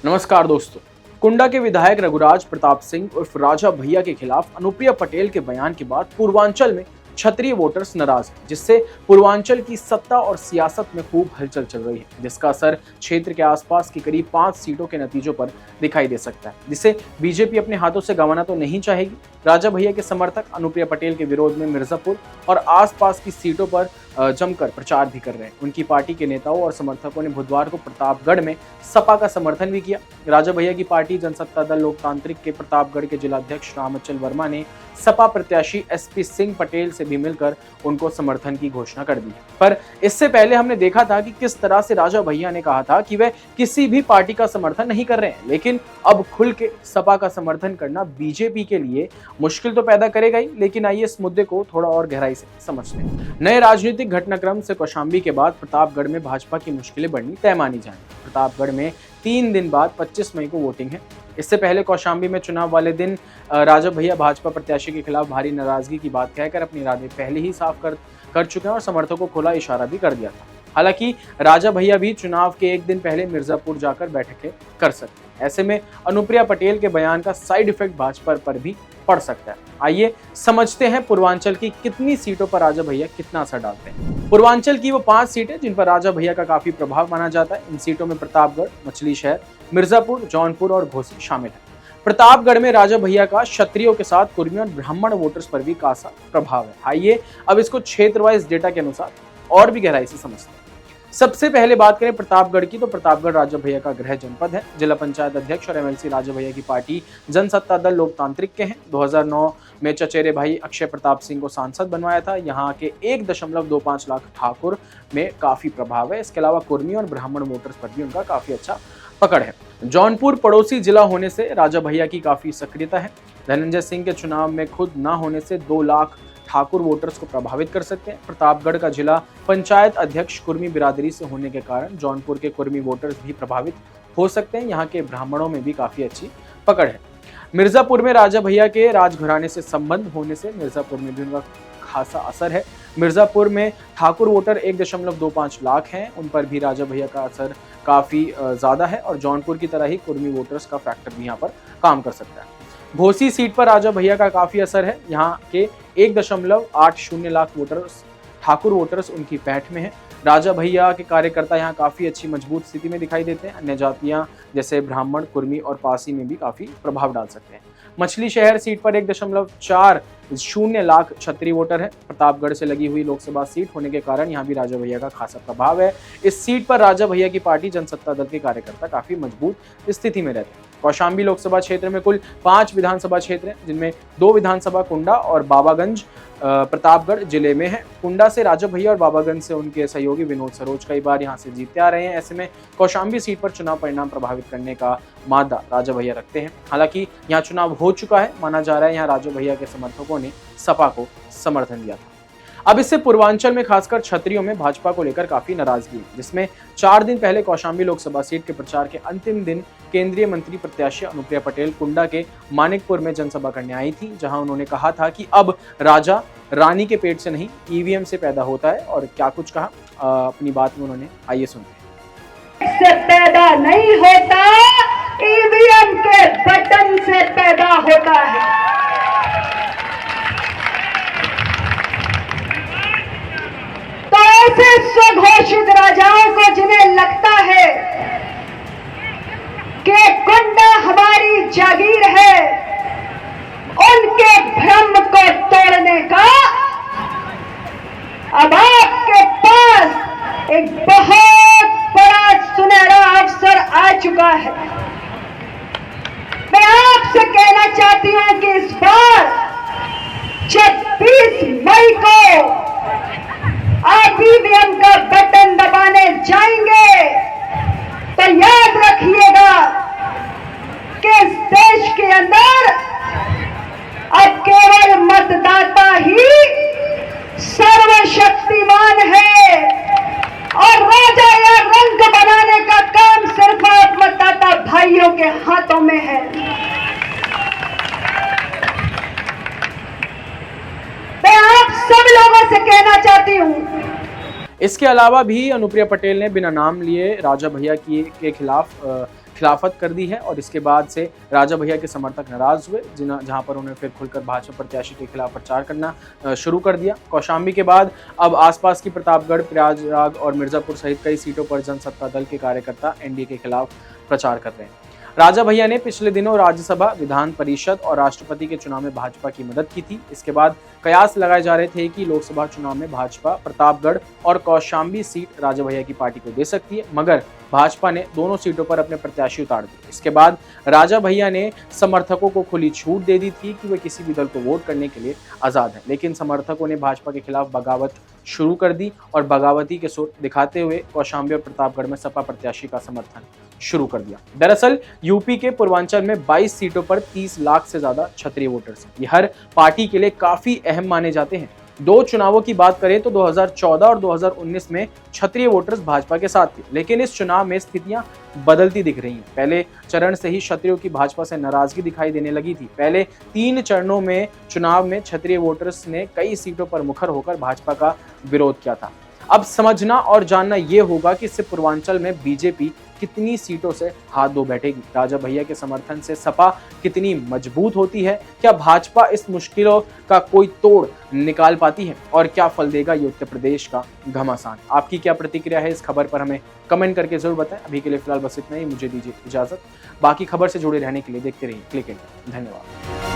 नमस्कार दोस्तों। कुंडा के विधायक रघुराज प्रताप सिंह उर्फ राजा भैया के खिलाफ अनुप्रिया पटेल के बयान के बाद पूर्वांचल में क्षत्रिय वोटर्स नाराज हैं, जिससे पूर्वांचल की सत्ता और सियासत में खूब हलचल चल रही है, जिसका असर क्षेत्र के आसपास की करीब 5 सीटों के नतीजों पर दिखाई दे सकता है, जिसे बीजेपी अपने हाथों से गंवाना तो नहीं चाहेगी। राजा भैया के समर्थक अनुप्रिया पटेल के विरोध में मिर्जापुर और आसपास की सीटों पर जमकर प्रचार भी कर रहे हैं। उनकी पार्टी के नेताओं और समर्थकों ने बुधवार को प्रतापगढ़ में सपा का समर्थन भी किया। राजा भैया की पार्टी जनसत्ता दल लोकतांत्रिक के प्रतापगढ़ के जिलाध्यक्ष रामअचल वर्मा ने सपा प्रत्याशी एसपी सिंह पटेल से भी मिलकर उनको समर्थन की घोषणा कर दी है। पर इससे पहले हमने देखा था कि किस तरह से राजा भैया ने कहा था कि वे किसी भी पार्टी का समर्थन नहीं कर रहे हैं, लेकिन अब खुल के सपा का समर्थन करना बीजेपी के लिए मुश्किल तो पैदा करेगा ही। लेकिन आइए इस मुद्दे को थोड़ा और गहराई से समझते हैं। नए राजनीतिक घटनाक्रम से कौशाम्बी के बाद प्रतापगढ़ में भाजपा की मुश्किलें बढ़नी तय मानी जाएं। प्रतापगढ़ में 3 दिन बाद 25 मई को वोटिंग है। इससे पहले कौशाम्बी में चुनाव वाले दिन राजा भैया भाजपा प्रत्याशी के खिलाफ भारी नाराजगी की बात कहकर अपने इरादे पहले ही साफ कर चुके हैं और समर्थकों को खुला इशारा भी कर दिया था। हालांकि राजा भैया भी चुनाव के एक दिन पहले मिर्जापुर जाकर बैठकें कर सकते हैं। ऐसे में अनुप्रिया पटेल के बयान का साइड इफेक्ट भाजपा पर भी पड़ सकता है। आइए समझते हैं पूर्वांचल की कितनी सीटों पर राजा भैया कितना असर डालते हैं। पूर्वांचल की वो 5 सीटें जिन पर राजा भैया का काफी प्रभाव माना जाता है। इन सीटों में प्रतापगढ़, मछली शहर, मिर्जापुर, जौनपुर और घोसी शामिल है। प्रतापगढ़ में राजा भैया का क्षत्रियों के साथ कुर्मी और ब्राह्मण वोटर्स पर भी खासा प्रभाव है। आइए अब इसको क्षेत्र वाइज डेटा के अनुसार और भी गहराई से समझते हैं। सबसे पहले बात करें प्रतापगढ़ की, तो प्रतापगढ़ राजा भैया का गृह जनपद है। जिला पंचायत अध्यक्ष और एमएलसी राजा भैया की पार्टी जनसत्ता दल लोकतांत्रिक के हैं। 2009 में चचेरे भाई अक्षय प्रताप सिंह को सांसद बनवाया था। यहाँ के 1.25 लाख ठाकुर में काफी प्रभाव है। इसके अलावा कुर्मी और ब्राह्मण वोटर्स पर भी उनका काफी अच्छा पकड़ है। जौनपुर पड़ोसी जिला होने से राजा भैया की काफी सक्रियता है। धनंजय सिंह के चुनाव में खुद न होने से 2 लाख ठाकुर वोटर्स को प्रभावित कर सकते हैं। प्रतापगढ़ का जिला पंचायत अध्यक्ष कुर्मी बिरादरी से होने के कारण जौनपुर के कुर्मी वोटर्स भी प्रभावित हो सकते हैं। यहाँ के ब्राह्मणों में भी काफी अच्छी पकड़ है। मिर्जापुर में राजा भैया के राजघराने से संबंध होने से मिर्जापुर में भी उनका खासा असर है। मिर्जापुर में ठाकुर वोटर 1.25 लाख हैं, उन पर भी राजा भैया का असर काफी ज्यादा है और जौनपुर की तरह ही कुर्मी वोटर्स का फैक्टर भी यहाँ पर काम कर सकता है। घोसी सीट पर राजा भैया का काफी असर है। यहाँ के 1.80 लाख वोटर्स ठाकुर वोटर्स उनकी पैठ में है। राजा भैया के कार्यकर्ता यहाँ काफी अच्छी मजबूत स्थिति में दिखाई देते हैं। अन्य जातियां जैसे ब्राह्मण, कुर्मी और पासी में भी काफी प्रभाव डाल सकते हैं। मछली शहर सीट पर 1.40 लाख क्षत्रिय वोटर है। प्रतापगढ़ से लगी हुई लोकसभा सीट होने के कारण यहाँ भी राजा भैया का खासा प्रभाव है। इस सीट पर राजा भैया की पार्टी जनसत्ता दल के कार्यकर्ता काफी मजबूत स्थिति में रहते हैं। कौशाम्बी लोकसभा क्षेत्र में कुल 5 विधानसभा क्षेत्र हैं, जिनमें 2 विधानसभा कुंडा और बाबागंज प्रतापगढ़ जिले में है। कुंडा से राजा भैया और बाबागंज से उनके सहयोगी विनोद सरोज कई बार यहाँ से जीतते आ रहे हैं। ऐसे में कौशाम्बी सीट पर चुनाव परिणाम प्रभावित करने का मादा राजा भैया रखते हैं। हालांकि यहाँ चुनाव हो चुका है, माना जा रहा है यहाँ राजा भैया के समर्थकों ने सपा को समर्थन दिया था। अब इससे पूर्वांचल में खासकर क्षत्रियों में भाजपा को लेकर काफी नाराजगी है, जिसमें 4 दिन पहले कौशाम्बी लोकसभा सीट के प्रचार के अंतिम दिन केंद्रीय मंत्री प्रत्याशी अनुप्रिया पटेल कुंडा के मानिकपुर में जनसभा करने आई थी, जहां उन्होंने कहा था कि अब राजा रानी के पेट से नहीं ईवीएम से पैदा होता है। और क्या कुछ कहा अपनी बात में उन्होंने, आइए सुनते हैं। से पैदा नहीं होता, ईवीएम के बटन से पैदा होता है। तो ऐसे स्वघोषित राजाओं को जिन्हें लगता है कि कुंडा हमारी जागीर है, उनके भ्रम को तोड़ने का अब आपके पास एक बहुत बड़ा सुनहरा अवसर आ चुका है। मैं आपसे कहना चाहती हूं कि इस बार 26 मई को आप ईवीएम का बटन दबाने जाएंगे तो याद रखिएगा कि इस देश के अंदर अब केवल मतदाता ही सर्वशक्तिमान है और राजा या रंग बनाने का काम सिर्फ आप मतदाता भाइयों के हाथों में है। मैं आप सब लोगों से कहना चाहती हूं। इसके अलावा भी अनुप्रिया पटेल ने बिना नाम लिए राजा भैया के खिलाफत कर दी है और इसके बाद से राजा भैया के समर्थक नाराज हुए, जहां पर उन्होंने फिर खुलकर भाजपा प्रत्याशी के खिलाफ प्रचार करना शुरू कर दिया। कौशाम्बी के बाद अब आसपास की प्रतापगढ़, प्रयागराज और मिर्जापुर सहित कई सीटों पर जनसत्ता दल के कार्यकर्ता एनडीए के खिलाफ प्रचार कर रहे हैं। राजा भैया ने पिछले दिनों राज्यसभा, विधान परिषद और राष्ट्रपति के चुनाव में भाजपा की मदद की थी। इसके बाद कयास लगाए जा रहे थे कि लोकसभा चुनाव में भाजपा प्रतापगढ़ और कौशाम्बी सीट राजा भैया की पार्टी को दे सकती है, मगर भाजपा ने दोनों सीटों पर अपने प्रत्याशी उतार दिए। इसके बाद राजा भैया ने समर्थकों को खुली छूट दे दी थी कि वे किसी भी दल को वोट करने के लिए आजाद हैं, लेकिन समर्थकों ने भाजपा के खिलाफ बगावत शुरू कर दी और बगावती के सुर दिखाते हुए कौशाम्बी और प्रतापगढ़ में सपा प्रत्याशी का समर्थन शुरू कर दिया। दरअसल यूपी के पूर्वांचल में 22 सीटों पर 30 लाख से ज्यादा क्षत्रिय वोटर्स हैं। ये हर पार्टी के लिए काफी अहम माने जाते हैं। दो चुनावों की बात करें तो 2014 और 2019 में क्षत्रिय वोटर्स भाजपा के साथ थे, लेकिन इस चुनाव में स्थितियां बदलती दिख रही हैं। पहले चरण से ही क्षत्रियों की भाजपा से नाराजगी दिखाई देने लगी थी। पहले 3 चरणों में चुनाव में क्षत्रिय वोटर्स ने कई सीटों पर मुखर होकर भाजपा का विरोध किया था। अब समझना और जानना ये होगा कि इससे पूर्वांचल में बीजेपी कितनी सीटों से हाथ धो बैठेगी। राजा भैया के समर्थन से सपा कितनी मजबूत होती है, क्या भाजपा इस मुश्किलों का कोई तोड़ निकाल पाती है और क्या फल देगा ये उत्तर प्रदेश का घमासान। आपकी क्या प्रतिक्रिया है इस खबर पर, हमें कमेंट करके जरूर बताएं। अभी के लिए फिलहाल बस इतना ही, मुझे दीजिए इजाजत। बाकी खबर से जुड़े रहने के लिए देखते रहिए क्लिक इंडिया। धन्यवाद।